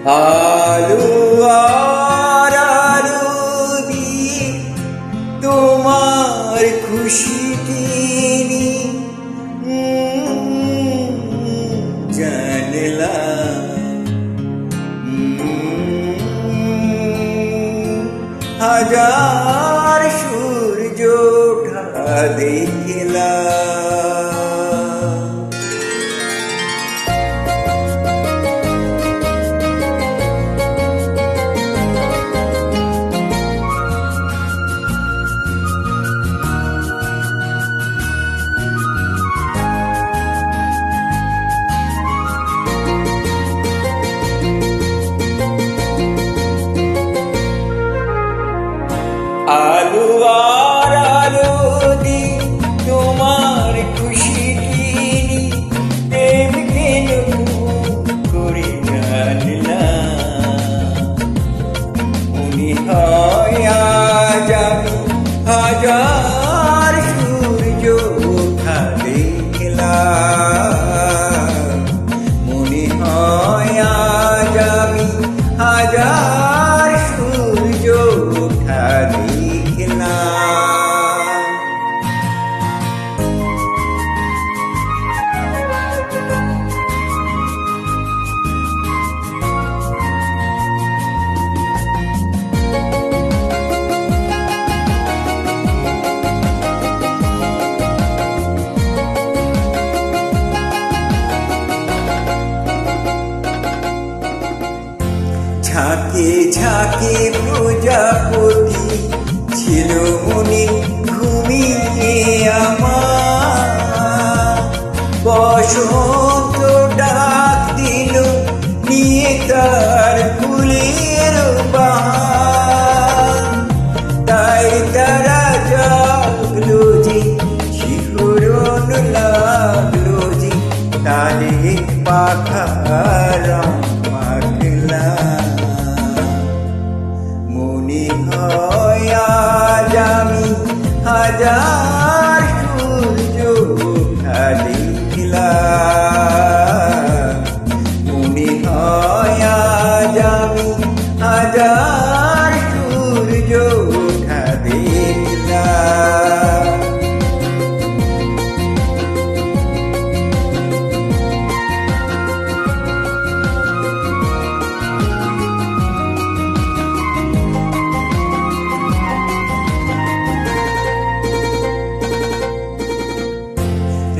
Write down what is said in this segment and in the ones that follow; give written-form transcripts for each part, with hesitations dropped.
আলো আর আলো দিয়ে তোমার খুশিকে জানলাম, হাজার সূর্য ওঠা দেখলাম। আলো আর আলো দি তোমার খুশি কিনি প্রেম কেন করে জানলাম, মনে হয় আজ আমি হাজার সূর্য ওঠা দেখলাম, মনে হয় আজ আমি হাজার সূর্য ওঠা ঝাঁকে ঝাঁকে প্রজাপতি ছিল মনে ঘুমিয়ে আমার, বসন্ত ডাক দিল নিয়ে তার ফুলের বাহার, তাই তারা জাগলো যে শিহরণ লাগলো যে তালে পাখার মাখলা, মনে হয় আজ আমি হাজার সূর্য ওঠা দেখলাম, মনে হয় আজ আমি হাজার সূর্য ওঠা দেখলাম।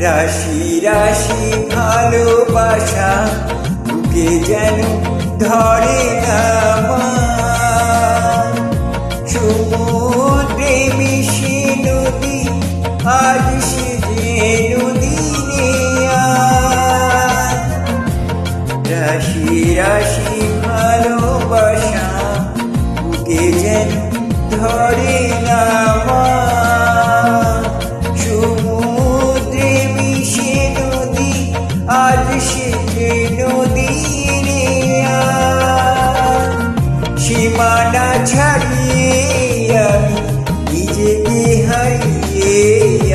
রাশি রাশি ভালোবাসা বুকে যেন ধরে আমার, সমুদ্রে মিশে নদী আজ সে যে নদী নেই। রাশি রাশি ভালোবাসা বুকে যেন ধরে আমার, আজ সে নদী সীমানা ছাড়িয়ে আমি নিজেকে হারিয়ে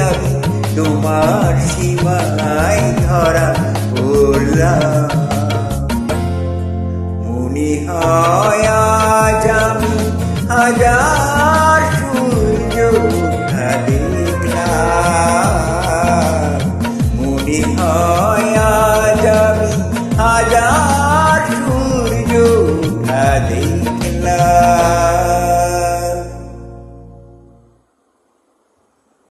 আমি তোমার সীমায় ধরা পড়লাম, মনে হয় আজ আমি হাজার সূর্য ওঠা দেখলাম, মনে হয় আজ আমি হাজার সূর্য ওঠা দেখলাম।